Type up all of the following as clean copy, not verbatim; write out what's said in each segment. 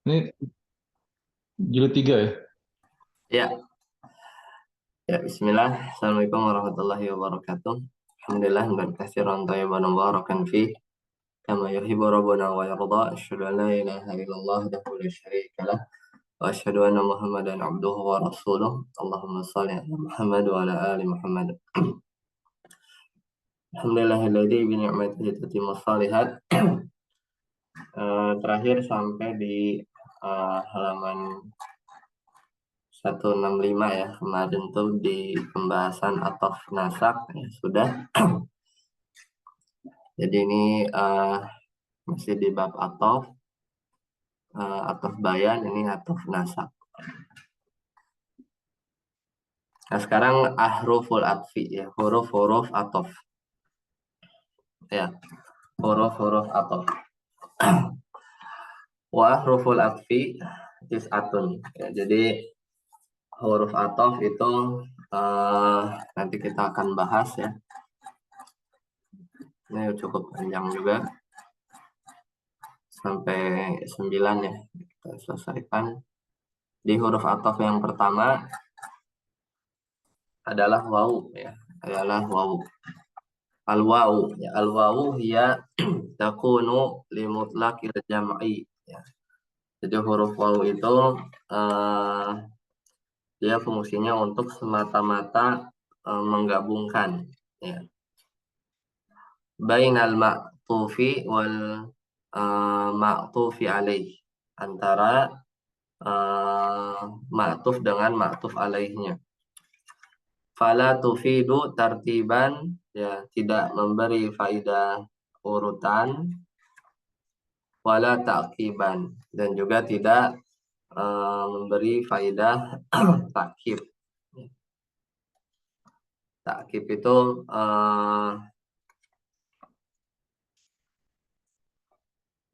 Ini jilid 3 ya? Ya, ya, Bismillah. Assalamualaikum warahmatullahi wabarakatuh. Alhamdulillah, hamdan katsiran thayyiban mubarakan fih, kama yuhibbu rabbuna wa yarda. Asyhadu an la ilaha illallah wahdahu la syarika lah, wa asyhadu anna Muhammadan abduhu wa rasuluh. Allahumma shalli ala Muhammad wa ala ali Muhammad. Alhamdulillahilladzi bi ni'matihi tatimmu shalihat. Terakhir sampai di halaman 165 ya. Kemarin tuh di pembahasan ataf nasak ya sudah. Jadi ini masih di bab ataf bayan, ini ataf nasak. Nah sekarang ahruful atfi ya, huruf-huruf ataf ya, huruf-huruf ataf. Wa ahruful atfi tis'atun ya, jadi huruf ataf itu nanti kita akan bahas ya. Ini cukup panjang juga sampai 9 ya, kita selesaikan. Di huruf ataf yang pertama adalah wawu ya, adalah wawu. Al-wawu ya, al-wawu hiya takunu limutlaqil jam'i ya. Jadi huruf wawu itu dia fungsinya untuk semata-mata menggabungkan ya, bainal ma'tufi wal ma'tufi alaih, antara ma'tuf dengan ma'tuf alaihnya. Fala tufidu tartiban ya, tidak memberi faidah urutan, wala ta'kiban, dan juga tidak memberi faidah takkib. Takkib itu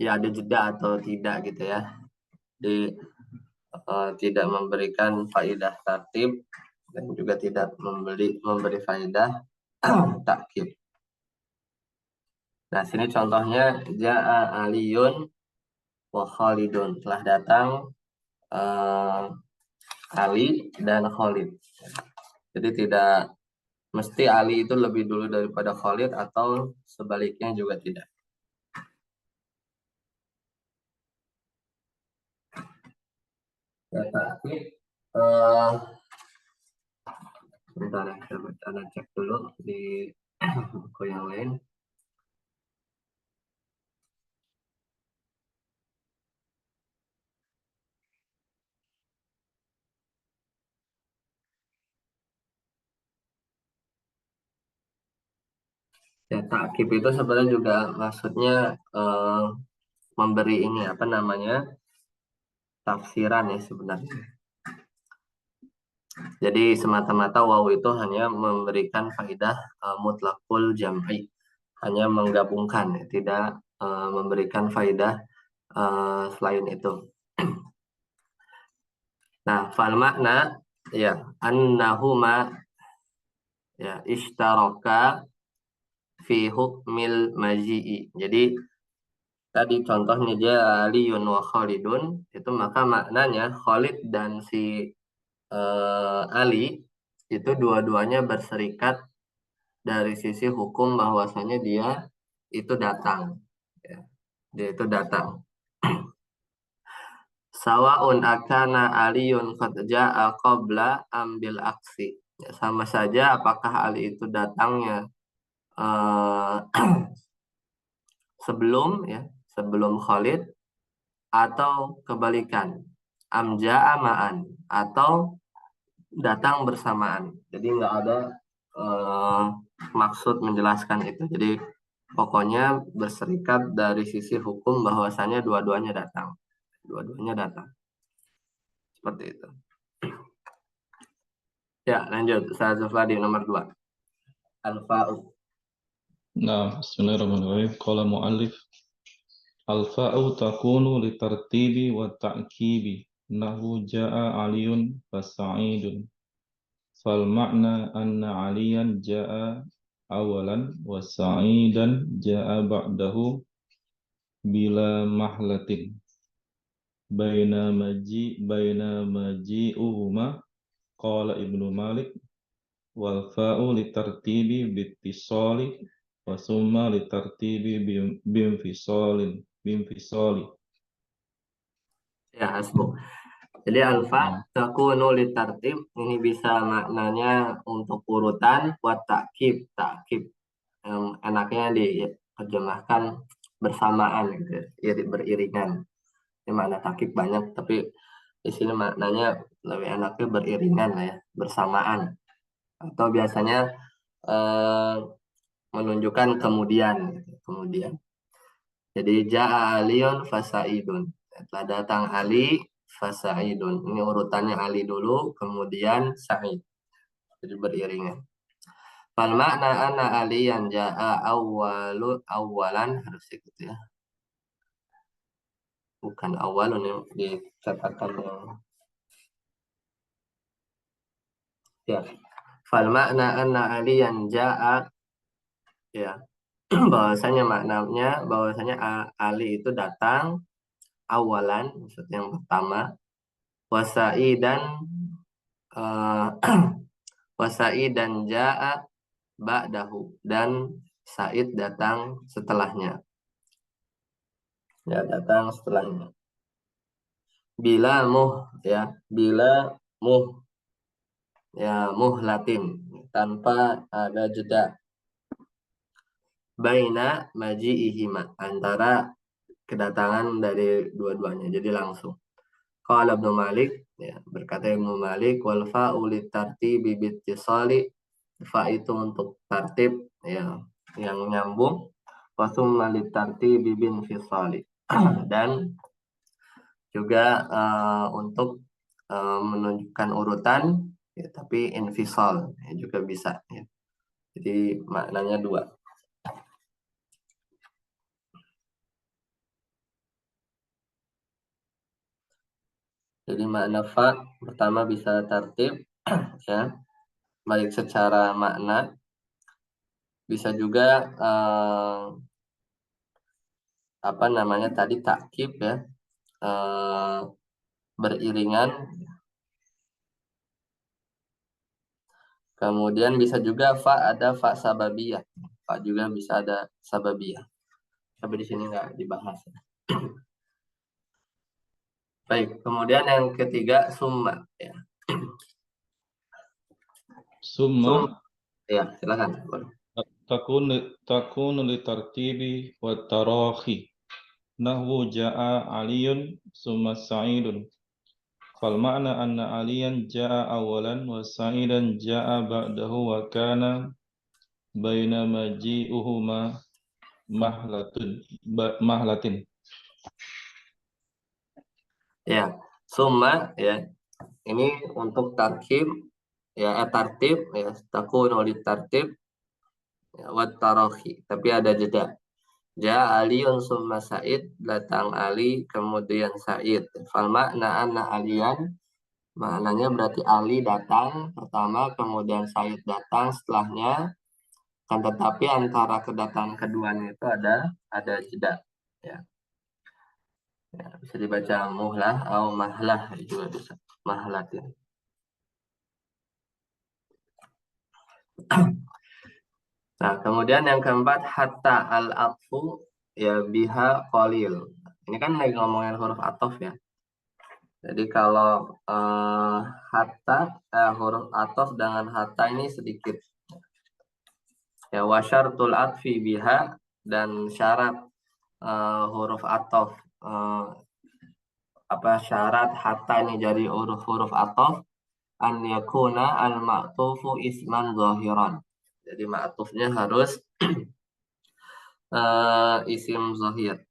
ya ada jeda atau tidak gitu ya. Di tidak memberikan faidah tartib dan juga tidak memberi faidah takkib. Nah, sini contohnya ja'a Aliyun wa Khalidun, telah datang Ali dan Khalid. Jadi tidak mesti Ali itu lebih dulu daripada Khalid atau sebaliknya juga tidak. Ya, takkib bentar ya, saya cek dulu di buku yang lain. Ya, takkib itu sebenarnya juga maksudnya memberi ini apa namanya, tafsiran ya sebenarnya. Jadi semata-mata wawu itu hanya memberikan faidah mutlaqul jam'i, hanya menggabungkan ya, tidak memberikan faidah selain itu. Nah, fal makna ya annahuma ya ishtaraka fi hukmil maji'i. Jadi tadi contohnya dia Aliyun wa Khalidun, itu maka maknanya Khalid dan si Ali itu dua-duanya berserikat dari sisi hukum bahwasanya dia itu datang ya. Dia itu datang. Sawaun akana Aliyun qad ja'a qabla ambil aksi ya, sama saja apakah Ali itu datangnya sebelum ya, sebelum Khalid, atau kebalikan amja amaan, atau datang bersamaan. Jadi nggak ada maksud menjelaskan itu. Jadi pokoknya berserikat dari sisi hukum bahwasanya dua-duanya datang. Dua-duanya datang. Seperti itu. Ya, lanjut. Ustaz Zufladi nomor 2. Al-fa'u. Nah, bismillahirrahmanirrahim. Qala mu'allif al-fa'u takunu litartibi wa ta'kibi. Nahu ja'a aliyun fasa'idun. Fal makna anna aliyan ja'a awalan wa sa'idan ja'a ba'dahu bila mahlatin. baina maji'uhuma qala Ibnu Malik wal fa'u litartibi bittisali wa summa litartibi bimfisali. Ya, hasbuk. Jadi alfa Nah, takunu litartib ini bisa maknanya untuk urutan, buat takkib. Takkib enaknya diterjemahkan bersamaan gitu, beriringan. Ini makna takkib banyak, tapi di sini maknanya lebih enaknya beriringan lah ya, bersamaan. Atau biasanya eh, menunjukkan kemudian, gitu. Kemudian. Jadi ja'a Aliun fasaidun. Telah datang Ali fasaidun. Ini urutannya Ali dulu, kemudian Sa'id. Jadi beriringan. Fal makna anna aliyan ja'a awalan harus ikut ya. Bukan awalun yang dikatakan yang ya. Fal makna anna aliyan ja'a ya. bahwasanya Ali itu datang awalan, maksud yang pertama, wasai dan wasai dan ja'a ba'dahu, dan Said datang setelahnya. Ya, datang setelahnya. Bila muh ya muhlatin, tanpa ada jeda, baina maji'ihima, antara kedatangan dari dua-duanya, jadi langsung. Qala Ibnu Malik, ya, berkata Ibnu Malik, wal fa'u litartibi bittisali, fa itu untuk tartib ya yang nyambung, wa summa litartibi binfisali, dan juga untuk menunjukkan urutan ya, tapi infisal ya, juga bisa ya. Jadi maknanya dua. Jadi makna fa pertama bisa tartib ya, baik secara makna, bisa juga apa namanya tadi takkib ya, beriringan. Kemudian bisa juga fa ada fa sababiyah, fa juga bisa ada sababiyah, tapi di sini nggak dibahas. Baik, kemudian yang ketiga summa ya. summa Ya, silakan. takunu litartibi wa tarahi nahwu ja'a aliyun summa sa'idun. Fal makna anna aliyan ja'a awalan wa sa'idan ja'a ba'dahu wa kana baina maji'uhuma mahlatin. Ya, summa ya. Ini untuk tarkib ya, tartib ya, takunu litartib ya, wa tarahi, tapi ada jeda. Ja Aliun summa Said, datang Ali kemudian Said. Fal makna anna Alian, maknanya berarti Ali datang pertama kemudian Said datang setelahnya, kan tetapi antara kedatangan keduanya itu ada jeda ya. Ya, bisa dibaca muhlah atau mahlah juga bisa, mahlat ya. Nah, kemudian yang keempat hatta al-atfu ya biha qalil. Ini kan lagi ngomongin huruf atof ya. Jadi kalau hatta huruf atof dengan hatta ini sedikit. Ya, wasyartul atfi biha, dan syarat huruf atof syarat hatta ini jadi huruf atof, an yakuna al ma'tufu isman zahiran. Jadi ma'tufnya harus isim zahir.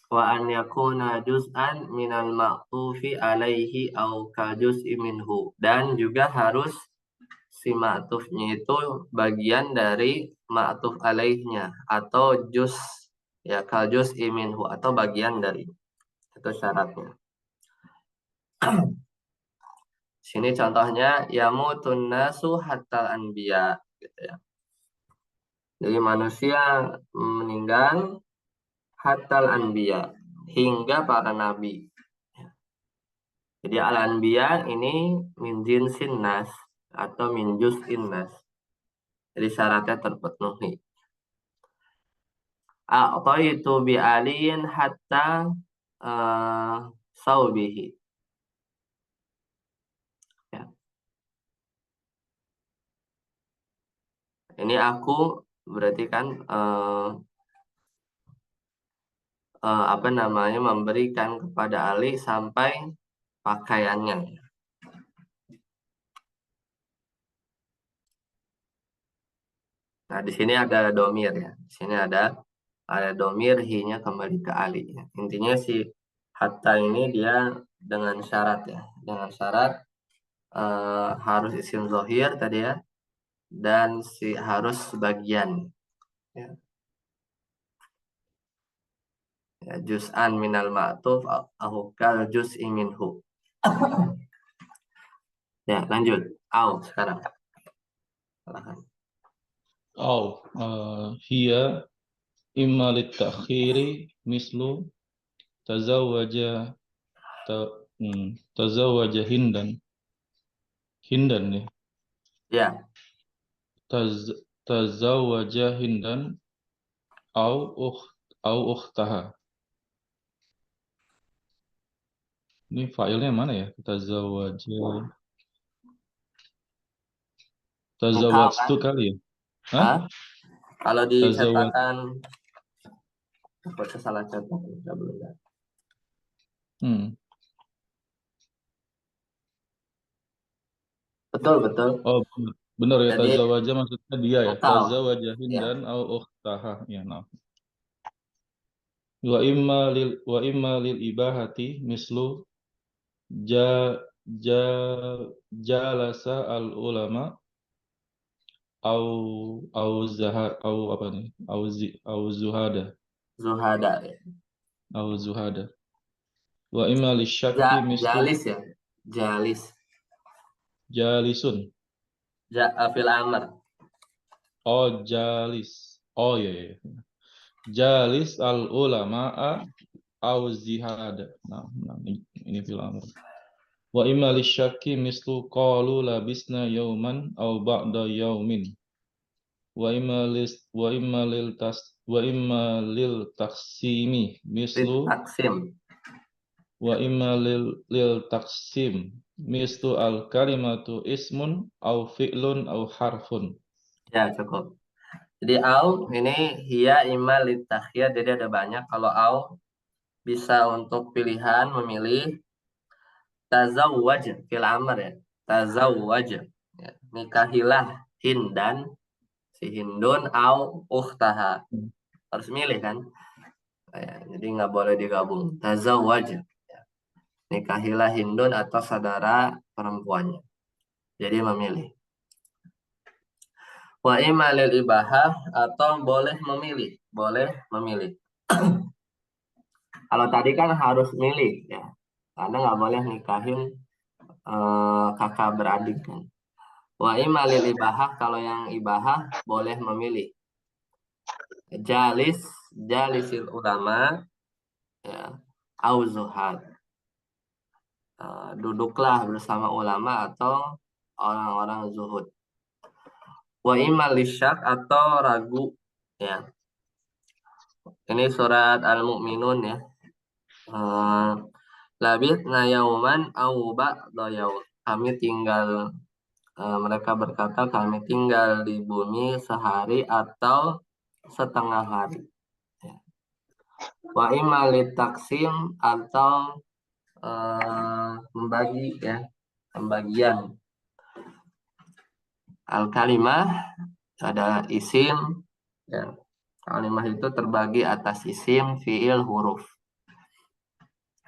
Wa an yakuna juz'an minal ma'tufi alaihi au ka juz'i minhu, dan juga harus si ma'tufnya itu bagian dari ma'tuf alaihnya atau juz ya, ka juz'i minhu, atau bagian dari, itu syaratnya. Sini contohnya yamutun nasu hatta anbiya gitu ya. Jadi manusia meninggal hatal anbiya, hingga para nabi. Jadi al-anbiya ini min jinsin nas atau min juz'in nas. Jadi syaratnya terpenuhi. A'taitu bi aliyin hatta saubihi. Ya. Ini aku berarti kan apa namanya, memberikan kepada Ali sampai pakaiannya. Nah, di sini ada domir ya. Di sini ada domir hi-nya kembali ke Ali. Ya. Intinya si hatta ini dia dengan syarat ya. Dengan syarat harus isim zohir tadi ya. Dan harus sebagian. Ya. Ya, juz'an minal ma'tuf ahukal juz'i minhu. Ya, lanjut. Au sekarang. Silahkan. Au hiya imma lit-ta'khiri mislu tazawwaja tazawwaja hindan nih. Ya. Tazawwaja hindan au ukhtaha. Ini filenya mana ya? Tazawwajtu Kan? kali ya? Hah? Kalau di Tazawwaj. catatan aku salah catat enggak belum. Betul. Oh, benar ya, Jadi tazawwaja maksudnya dia ya. engkau. Tazawwaja Ya. hindan au ukhtaha. Ya, nah. Wa imma lil ibahati mislu ja ja jalasa al ulama au zahad au apa nih? Au zuhada. Zuhada. Ya. Au zuhada. Wa imma lisyakki mislu Jalis ya. Jalis. jalisun. Fil amr. Oh, jalis. Oh iya, iya. Jalis al ulama'a au zihada. Nah, ini fil amr. Wa imma lisyakki mislu qalu labisna yauman au ba'da yaumin. Wa imma lil taksimi mislu Taksim. wa imma lil taksim mislu al kalimatu ismun au fi'lun au harfun. Ya, cukup. Jadi au ini hiya imma litakhyir, jadi ada banyak. Kalau au bisa untuk pilihan memilih tazawwaj fil amr ya. Tazawwaj. Ya. Nikahilah Hindan, si Hindun au ukhtaha. Harus milih kan? Ya, jadi nggak boleh digabung. Tazawwaj. Ya. Nikahilah Hindun atau saudara perempuannya. Jadi memilih. Wa imma lil ibahah, atau boleh memilih. Boleh memilih. Kalau tadi kan harus milih ya. Karena nggak boleh nikahin kakak beradik kan. Wa imma lil ibahah, kalau yang ibahah boleh memilih. Jalisil ulama ya, au zuhad. Duduklah bersama ulama atau orang-orang zuhud. Wa imma lisyak, atau ragu ya. Ini surat Al-Mu'minun ya. Labithna yauman au ba'da yaum. Kami tinggal, mereka berkata kami tinggal di bumi sehari atau setengah hari. Ya. Wa imma litaksim, atau membagi ya, pembagian. Al-kalimah ada isim ya. Kalimah itu terbagi atas isim, fiil, huruf.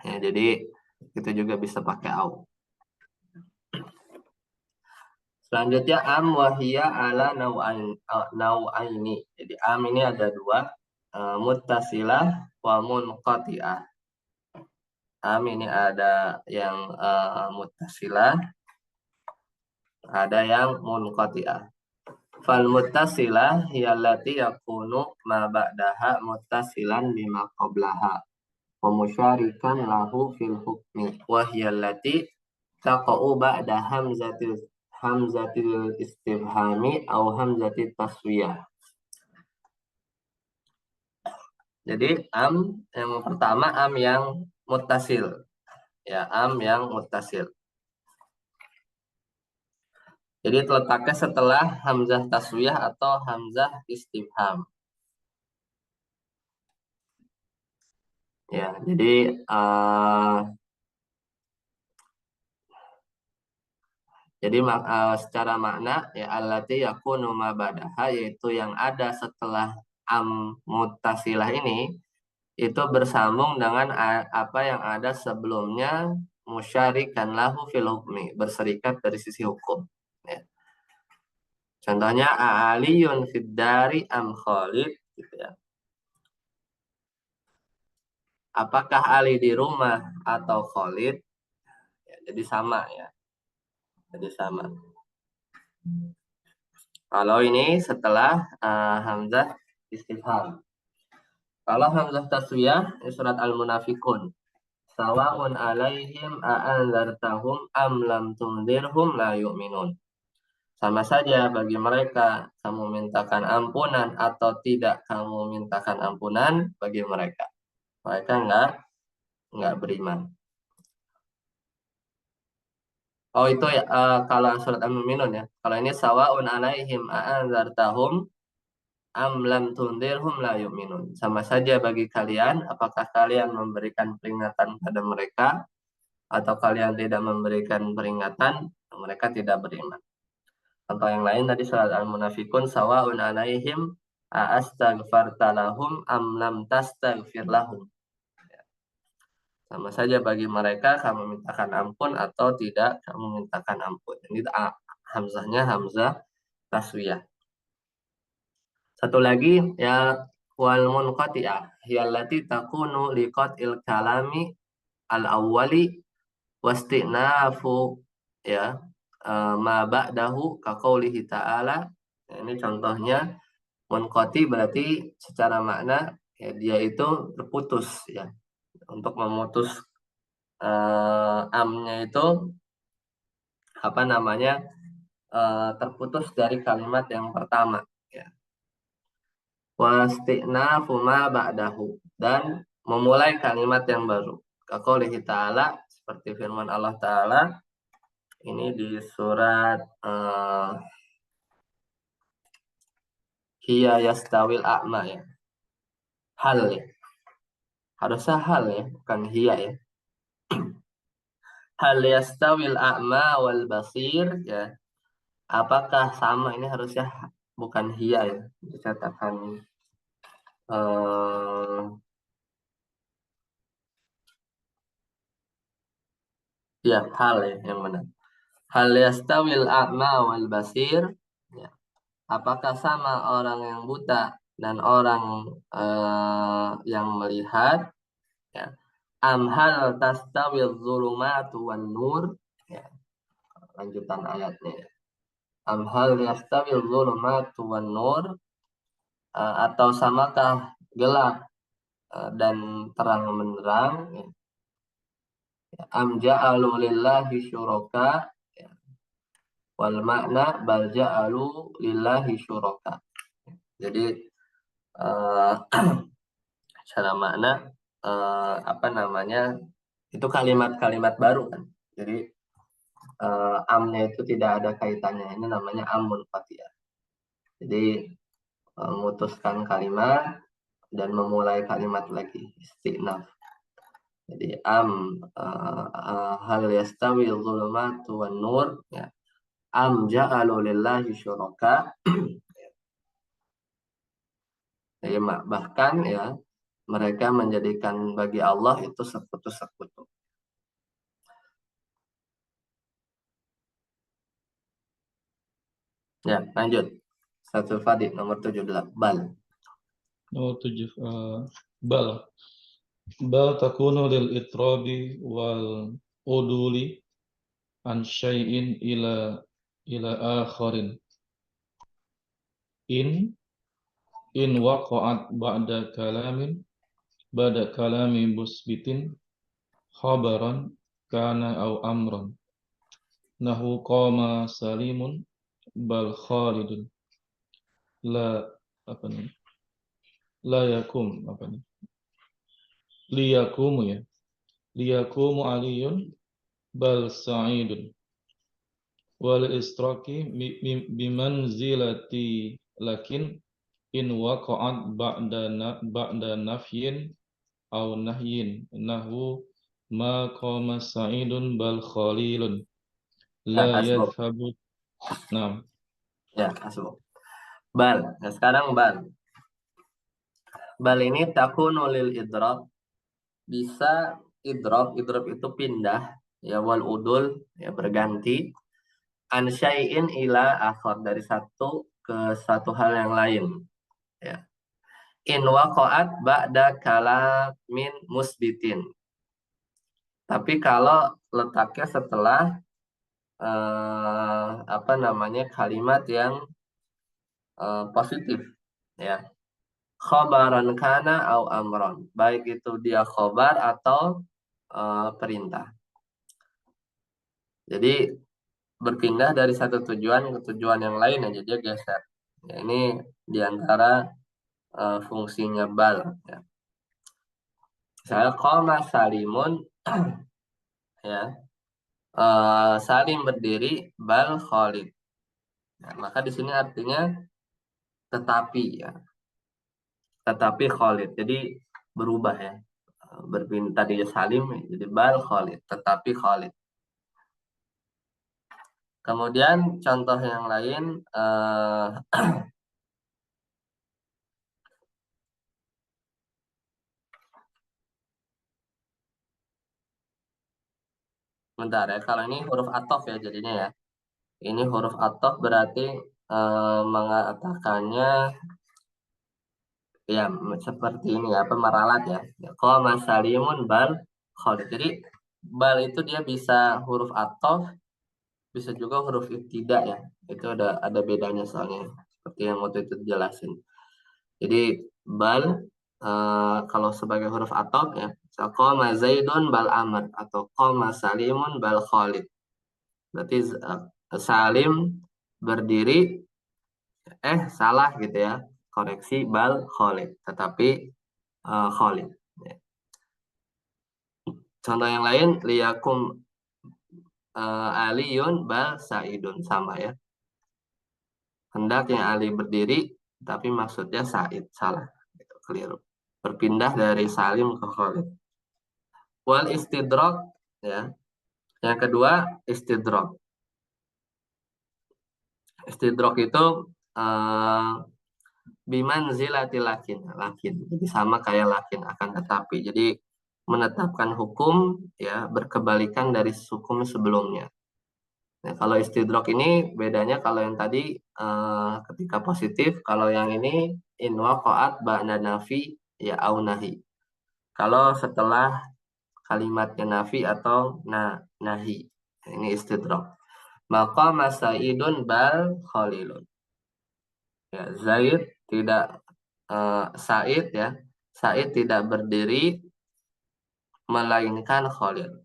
Ya, jadi itu juga bisa pakai au. Selanjutnya am wahiyya ala nau'aini. Jadi am ini ada dua, muttasilah wa munqati'ah. Am ini ada yang muttasilah, ada yang munqati'ah. Fal muttasilah hiyallati yakunu ma ba'daha muttasilan bima qablaha. wa musyarikan lahu fil hukmi wa hiya allati taqa'u ba'da hamzatil istifhami aw hamzatit taswiyah. Jadi am yang pertama am yang muttasil. Ya, am yang muttasil. Jadi letaknya setelah hamzah taswiyah atau hamzah istifham. Ya, jadi secara makna ya allati yakunu ma ba'daha, yaitu yang ada setelah am muttasilah ini itu bersambung dengan apa yang ada sebelumnya, musyarikan lahu fil hukmi, berserikat dari sisi hukum. Ya. Contohnya a'aliyun fid dari am Khalid gitu ya. Apakah Ali di rumah atau Khalid? Ya, jadi sama ya. Jadi sama. Kalau ini setelah hamzah istifham. Kalau hamzah taswiyah surat Al-Munafikun. Sawa'un alaihim a'anzartahum am lam tunzirhum la yu'minun. Sama saja bagi mereka kamu mintakan ampunan atau tidak kamu mintakan ampunan bagi mereka. Mereka enggak beriman. Oh itu ya kalau surat Al-Mu'minun ya. Kalau ini sawa'un alaihim a'anzartahum am lam tunzirhum la yu'minun. Sama saja bagi kalian apakah kalian memberikan peringatan pada mereka atau kalian tidak memberikan peringatan, mereka tidak beriman. Contoh yang lain tadi surat Al-Munafikun, sawa'un alaihim a'astaghfarta lahum am lam tastaghfir lahum. Sama saja bagi mereka kamu mintakan ampun atau tidak kamu mintakan ampun. Ini hamzahnya hamzah taswiyah. Satu lagi ya wal munqati'ah hiyallati takunu liqatil kalami al-awwali wastinafu ya ma ba'dahu kaqaulihi ta'ala. Ini contohnya munqati berarti secara makna ya, dia itu terputus ya. Untuk memutus amnya itu apa namanya terputus dari kalimat yang pertama ya. Wastinafu ma ba'dahu, dan memulai kalimat yang baru. Kaqaulihi ta'ala, seperti firman Allah Ta'ala ini di surat hiya yastawil a'ma ya. Hal ya. Harusnya hal ya, bukan hiya ya. Hal yastawil a'ma wal basir ya. Apakah sama, ini harusnya bukan hiya ya. Dikatakan ya hal ya yang benar. Hal yastawil a'ma wal basir ya. Apakah sama orang yang buta dan orang yang melihat ya. Am hal tastawil zulumatu wan nur ya. Lanjutan ayatnya. Am hal yastawil zulumatu wan nur, atau samakah gelap dan terang benderang ya. Am ja'alu lillahi syuraka ya. Wal makna bal ja'alu lillahi syuraka. Jadi secara makna apa namanya itu kalimat-kalimat baru kan. Jadi amnya itu tidak ada kaitannya. Ini namanya amun fatihah. Jadi memutuskan kalimat dan memulai kalimat lagi, istinaf. Jadi hal yastawi dhulumatu wan nur ya. Am ja'alu lillahi syuraka. Jadi bahkan ya mereka menjadikan bagi Allah itu sekutu-sekutu. Ya, lanjut. Satu Fadi nomor 78. Bal. Nomor 7 bal. Bal takunu lil itrabi wal uduli an syai'in ila akharin. In waqa'at ba'da kalamin ba'da kalami musbitin khabaran kana au amran. Nahu qama Salimun bal Khalidun. La apa nih? La yakum apa nih? Liyakumu ya. Liyakumu Aliyun bal Sa'idun. Wal istraki bimanzilati lakin in waqa'at ba'da nafyin aw nahyin nahu ma qama Sa'idun bal Khalilun Ya, la asbab. yadhhabu. Nah, Ya, asbab. Bal. Nah, sekarang bal. Bal ini takunu lil idrab, bisa idrob itu pindah, ya, wal udul, ya, berganti, an syai'in ila akhar, dari satu ke satu hal yang lain, ya. In waqa'at ba'da kalamin musbitin, tapi kalau letaknya setelah apa namanya, kalimat yang positif, ya. Khobaran kana au amron, baik itu dia khobar atau perintah. Jadi berpindah dari satu tujuan ke tujuan yang lain aja, dia geser. Ya, ini diantara fungsinya bal. Ya. Saya qama Salimun, ya, Salim berdiri, bal Khalid. Nah, maka di sini artinya tetapi, ya, tetapi Khalid. Jadi berubah, ya, berpindah tadi Salim jadi bal Khalid, tetapi Khalid. Kemudian contoh yang lain, bentar ya, kalau ini huruf athof ya jadinya, ya. Ini huruf athof berarti mengatakannya, ya, seperti ini, ya, meralat, ya. Qama Salimun bal Khalid. Jadi bal itu dia bisa huruf athof, bisa juga huruf ibtida, ya. Itu ada bedanya soalnya, seperti yang waktu itu dijelasin. Jadi bal kalau sebagai huruf athof, ya, qama Zaidun bal Amr atau qama Salimun bal Khalid. Berarti Salim berdiri, salah gitu, ya. Koreksi, bal Khalid, tetapi Khalid. Ya. Contoh yang lain, liyakum Aliyun bal Saidun, sama, ya. Hendaknya Ali berdiri, tapi maksudnya Said, salah. Itu keliru. Berpindah dari Salim ke Khalid. Wal istidrok, ya. Yang kedua, istidrok. Istidrok itu biman zilati lakin, jadi sama kayak lakin, akan tetapi, jadi menetapkan hukum, ya, berkebalikan dari hukum sebelumnya. Nah, kalau istidrok ini bedanya, kalau yang tadi ketika positif, kalau yang ini in waqa'at ba'da nafi, ya, au nahi, kalau setelah kalimatnya nafi atau nahi, ini istidrok. Maka masaidun bal khalilun, ya, Zaid tidak Said, ya, Said tidak berdiri, melainkan Khalil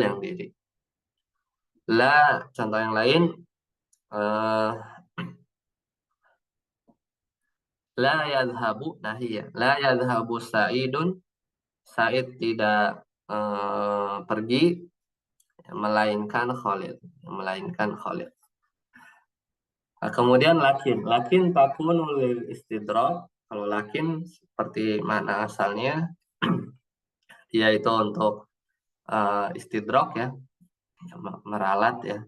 yang diri. La, contoh yang lain, la yadhabu nahiyah, la yadhabu Saidun, Said tidak pergi, melainkan Khalil. Nah, kemudian lakin takunu lil istidrak. Kalau lakin seperti mana asalnya, yaitu untuk istidrak, ya, meralat, ya,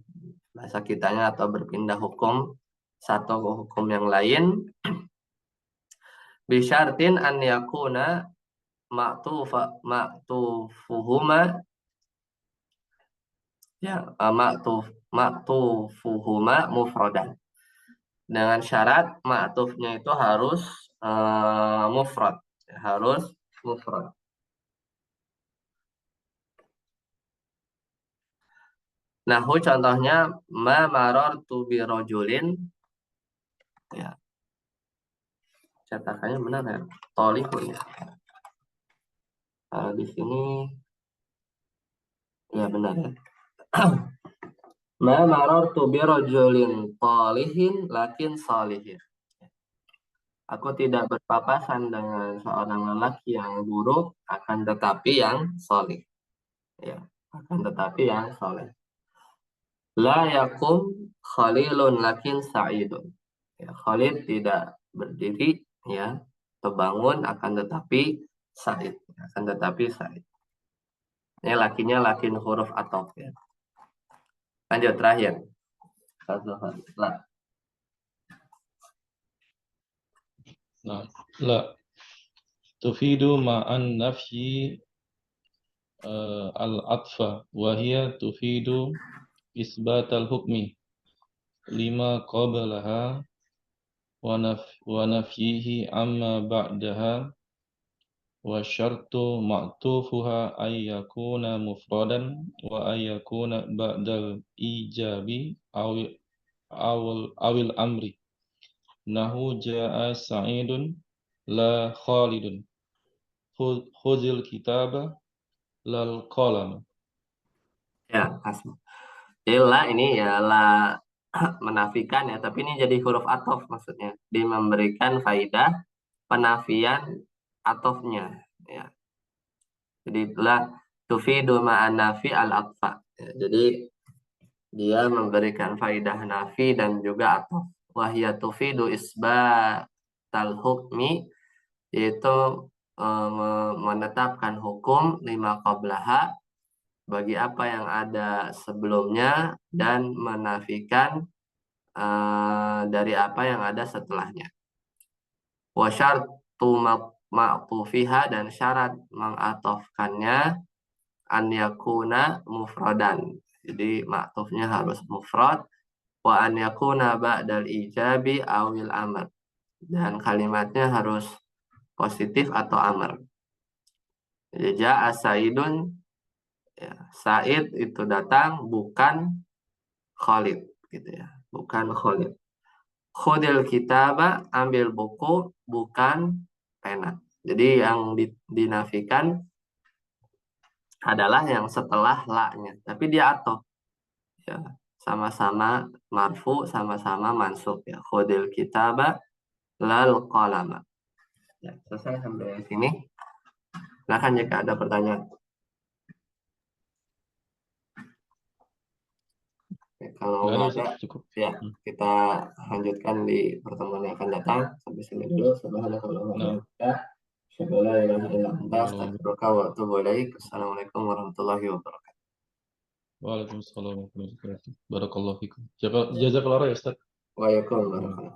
bahasa kitanya, atau berpindah hukum satu ke hukum yang lain. Bisyartin an yakuna ma'tufuhuma, ya, ma'tufuhuma mufradan, dengan syarat ma'tufnya itu harus mufrad, harus mufrad. Nahu contohnya, ma marartu bi rajulin, ya. cetakannya benar ya, tolihun ya. Di sini ya benar ya. Ma marartu bi rajulin talihin lakin salihin. Aku tidak berpapasan dengan seorang lelaki yang buruk, akan tetapi yang solih. Ya, akan tetapi yang soleh. La yakum khalilun lakin sa'idun. Ya, Khalid tidak berdiri, ya, terbangun, akan tetapi sa'id. Akan tetapi sa'id. Ini lakinya lakin huruf atof ya. Lanjut terakhir. La. Nah, la tufidu ma'an nafyi al-atfa wa hiya tufidu isbatal hukmi lima qablaha wa nafyihi amma ba'daha wa syartu ma'tufuha ay yakuna mufradan wa ay yakuna ba'dal ijabi awil amri nahu ja'a sa'idun la khalidun khuzil kitaba lal qalam. Ya, asma. La ini ya la menafikan ya, tapi ini jadi huruf atof maksudnya. Dia memberikan faidah penafian atofnya ya. Jadi la tufidu ma'an nafi al-atfa. Ya, jadi dia memberikan faidah nafi dan juga atof. Wahya tufidu isbatal hukmi, yaitu menetapkan hukum lima qablaha bagi apa yang ada sebelumnya dan menafikan dari apa yang ada setelahnya. Wa syartu ma'tufiha, dan syarat mengatofkannya an yakuna mufradan. Jadi ma'tufnya harus mufrad. Wa an yakuna ba'dal ijabi awil amr. Dan kalimatnya harus positif atau amr. Jadi ja'a Saidun, ya, Said itu datang, bukan Khalid gitu ya, bukan Khalid. Khudil kitaba, ambil buku, bukan pena. Jadi yang dinafikan adalah yang setelah la-nya, tapi dia atof ya, sama-sama marfu, sama-sama mansub ya. Khudil kitaba lal qalama. Ya, selesai sampai sini. Silakan jika ada pertanyaan. Oke, kalau nggak ada, Cukup. ya kita lanjutkan di pertemuan yang akan datang. Sampai sini dulu. Subhanallah. Assalamualaikum warahmatullahi wabarakatuh. Waalaikumsalam warahmatullahi wabarakatuh. Barakallahu fikum. Jazakallahu ya Ustaz. Waalaikumsalam.